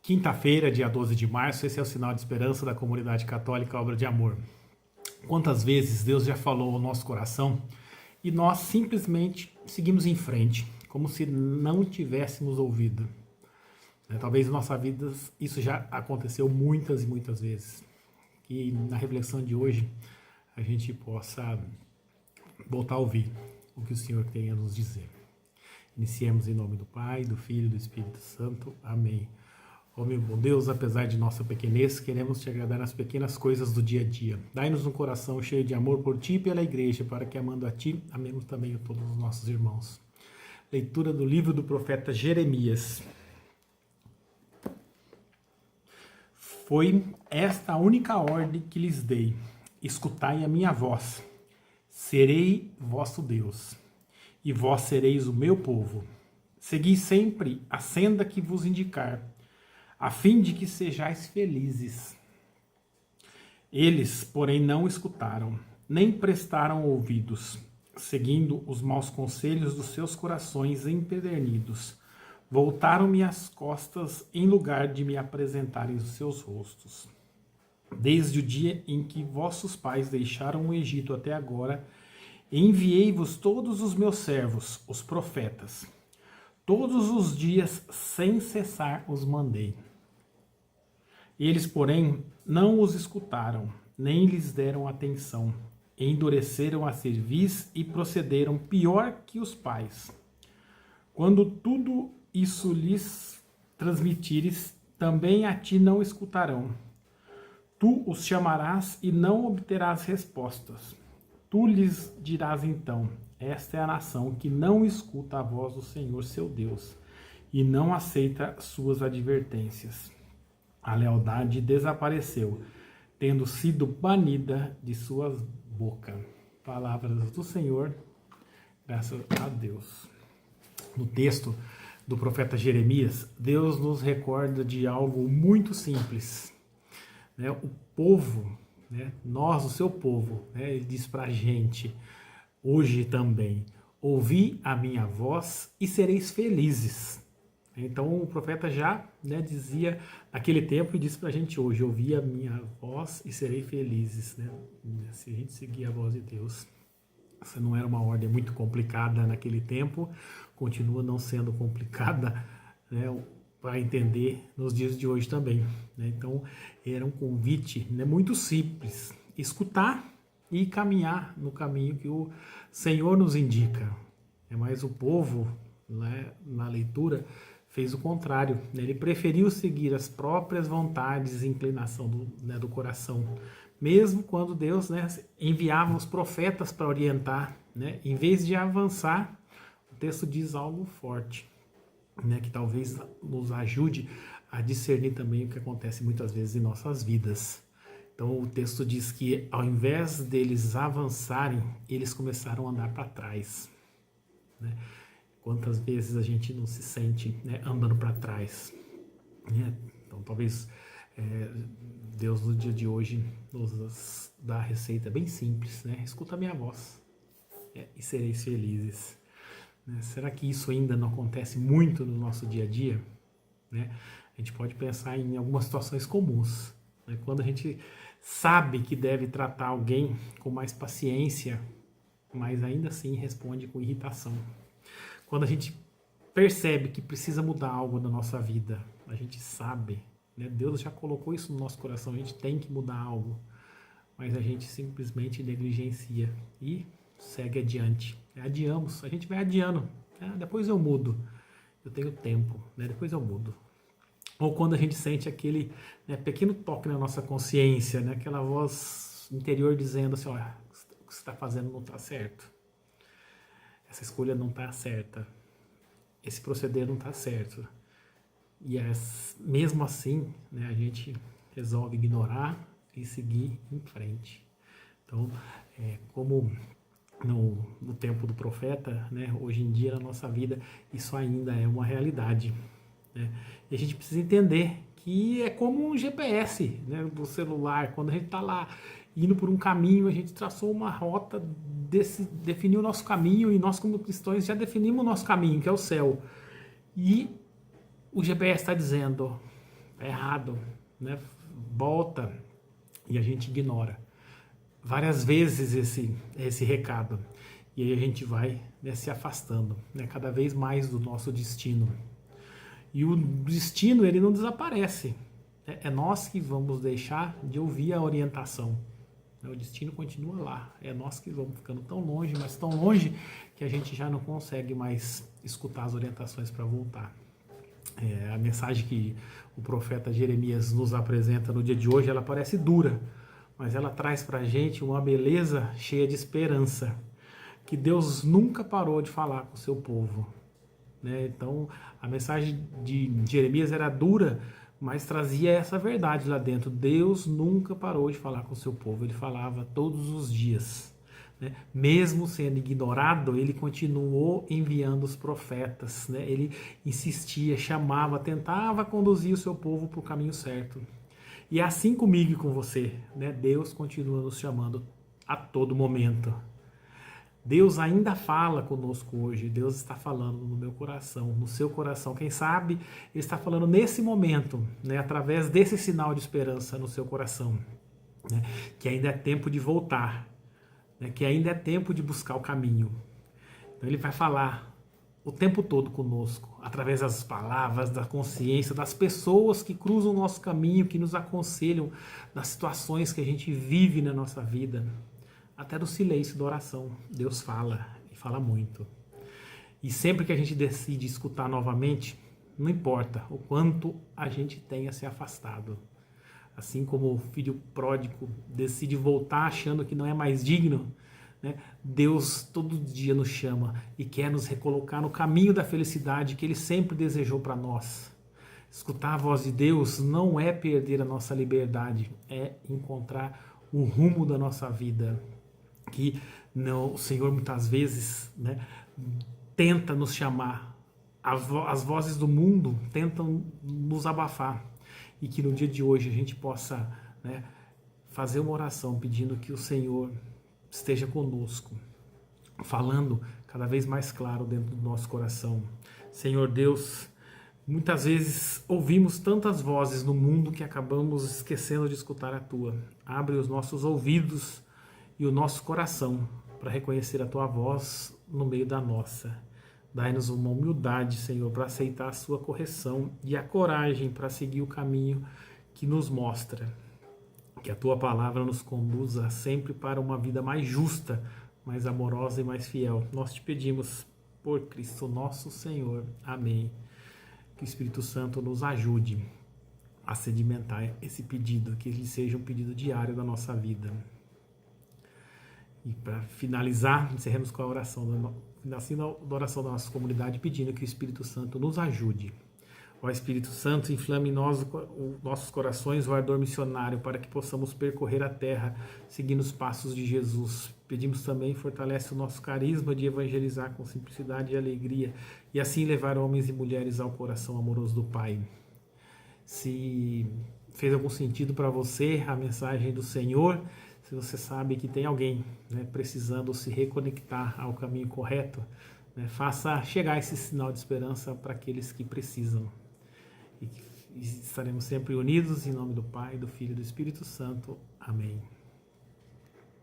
Quinta-feira, dia 12 de março, esse é o sinal de esperança da comunidade católica Obra de Amor. Quantas vezes Deus já falou ao nosso coração e nós simplesmente seguimos em frente, como se não tivéssemos ouvido. Talvez em nossa vida isso já aconteceu muitas e muitas vezes. Que na reflexão de hoje a gente possa voltar a ouvir o que o Senhor tem a nos dizer. Iniciemos em nome do Pai, do Filho e do Espírito Santo. Amém. Ó meu bom Deus, apesar de nossa pequenez, queremos te agradar nas pequenas coisas do dia a dia. Dai-nos um coração cheio de amor por ti e pela igreja, para que, amando a ti, amemos também a todos os nossos irmãos. Leitura do livro do profeta Jeremias. Foi esta a única ordem que lhes dei: escutai a minha voz. Serei vosso Deus, e vós sereis o meu povo. Segui sempre a senda que vos indicar, a fim de que sejais felizes. Eles, porém, não escutaram, nem prestaram ouvidos, seguindo os maus conselhos dos seus corações empedernidos. Voltaram-me as costas em lugar de me apresentarem os seus rostos. Desde o dia em que vossos pais deixaram o Egito até agora, enviei-vos todos os meus servos, os profetas. Todos os dias, sem cessar, os mandei. Eles, porém, não os escutaram, nem lhes deram atenção. Endureceram a cerviz e procederam pior que os pais. Quando tudo isso lhes transmitires, também a ti não escutarão. Tu os chamarás e não obterás respostas. Tu lhes dirás então: esta é a nação que não escuta a voz do Senhor seu Deus e não aceita suas advertências. A lealdade desapareceu, tendo sido banida de sua boca. Palavras do Senhor, graças a Deus. No texto do profeta Jeremias, Deus nos recorda de algo muito simples. O povo, nós, o seu povo, ele diz para a gente, hoje também: ouvi a minha voz e sereis felizes. Então o profeta já dizia naquele tempo e disse para a gente hoje: ouvi a minha voz e serei felizes. Se a gente seguir a voz de Deus. Essa não era uma ordem muito complicada naquele tempo, continua não sendo complicada para entender nos dias de hoje também. Então era um convite muito simples: escutar e caminhar no caminho que o Senhor nos indica. Mas o povo, na leitura, fez o contrário. Ele preferiu seguir as próprias vontades e inclinação do coração. Mesmo quando Deus enviava os profetas para orientar, em vez de avançar, o texto diz algo forte, que talvez nos ajude a discernir também o que acontece muitas vezes em nossas vidas. Então o texto diz que ao invés deles avançarem, eles começaram a andar para trás. Quantas vezes a gente não se sente andando para trás? Então talvez Deus no dia de hoje nos dá a receita bem simples, escuta a minha voz e sereis felizes. Será que isso ainda não acontece muito no nosso dia a dia? A gente pode pensar em algumas situações comuns. Quando a gente sabe que deve tratar alguém com mais paciência, mas ainda assim responde com irritação. Quando a gente percebe que precisa mudar algo na nossa vida, a gente sabe, Deus já colocou isso no nosso coração, a gente tem que mudar algo, mas a gente simplesmente negligencia e segue adiante. Adiamos, a gente vai adiando, depois eu mudo, eu tenho tempo, depois eu mudo. Ou quando a gente sente aquele pequeno toque na nossa consciência, aquela voz interior dizendo assim: olha, o que você está fazendo não está certo. Essa escolha não está certa, esse proceder não está certo. E mesmo assim, a gente resolve ignorar e seguir em frente. Então, como no tempo do profeta, hoje em dia na nossa vida, isso ainda é uma realidade. E a gente precisa entender que é como um GPS do celular. Quando a gente está lá indo por um caminho, a gente traçou uma rota, definiu o nosso caminho, e nós como cristãos já definimos o nosso caminho, que é o céu. E o GPS está dizendo: tá errado, né? Volta, e a gente ignora várias vezes esse recado. E aí a gente vai, né, se afastando, né, cada vez mais do nosso destino. E o destino, ele não desaparece. É nós que vamos deixar de ouvir a orientação. O destino continua lá. É nós que vamos ficando tão longe, mas tão longe, que a gente já não consegue mais escutar as orientações para voltar. A mensagem que o profeta Jeremias nos apresenta no dia de hoje, ela parece dura, mas ela traz para a gente uma beleza cheia de esperança, que Deus nunca parou de falar com o seu povo, né? Então, a mensagem de Jeremias era dura, mas trazia essa verdade lá dentro. Deus nunca parou de falar com o seu povo, ele falava todos os dias, né? Mesmo sendo ignorado, ele continuou enviando os profetas, né? Ele insistia, chamava, tentava conduzir o seu povo para o caminho certo. E é assim comigo e com você, né? Deus continua nos chamando a todo momento. Deus ainda fala conosco hoje. Deus está falando no meu coração, no seu coração. Quem sabe Ele está falando nesse momento, né? Através desse sinal de esperança no seu coração, né? Que ainda é tempo de voltar, né? Que ainda é tempo de buscar o caminho. Então Ele vai falar o tempo todo conosco, através das palavras, da consciência, das pessoas que cruzam o nosso caminho, que nos aconselham nas situações que a gente vive na nossa vida. Até do silêncio da oração, Deus fala, e fala muito. E sempre que a gente decide escutar novamente, não importa o quanto a gente tenha se afastado. Assim como o filho pródigo decide voltar achando que não é mais digno, né? Deus todo dia nos chama e quer nos recolocar no caminho da felicidade que Ele sempre desejou para nós. Escutar a voz de Deus não é perder a nossa liberdade, é encontrar o rumo da nossa vida. Que não, o Senhor muitas vezes, né, tenta nos chamar, as vozes do mundo tentam nos abafar, e que no dia de hoje a gente possa, né, fazer uma oração pedindo que o Senhor esteja conosco, falando cada vez mais claro dentro do nosso coração. Senhor Deus, muitas vezes ouvimos tantas vozes no mundo que acabamos esquecendo de escutar a Tua. Abre os nossos ouvidos e o nosso coração para reconhecer a Tua voz no meio da nossa. Dai-nos uma humildade, Senhor, para aceitar a Sua correção e a coragem para seguir o caminho que nos mostra. Que a Tua palavra nos conduza sempre para uma vida mais justa, mais amorosa e mais fiel. Nós te pedimos por Cristo nosso Senhor. Amém. Que o Espírito Santo nos ajude a sedimentar esse pedido, que ele seja um pedido diário da nossa vida. E para finalizar, encerremos com a oração da oração da nossa comunidade, pedindo que o Espírito Santo nos ajude. Ó Espírito Santo, inflame em nós, nossos corações, o ardor missionário, para que possamos percorrer a terra, seguindo os passos de Jesus. Pedimos também, fortalece o nosso carisma de evangelizar com simplicidade e alegria, e assim levar homens e mulheres ao coração amoroso do Pai. Se fez algum sentido para você a mensagem do Senhor, se você sabe que tem alguém, né, precisando se reconectar ao caminho correto, né, faça chegar esse sinal de esperança para aqueles que precisam. E estaremos sempre unidos em nome do Pai, do Filho e do Espírito Santo. Amém.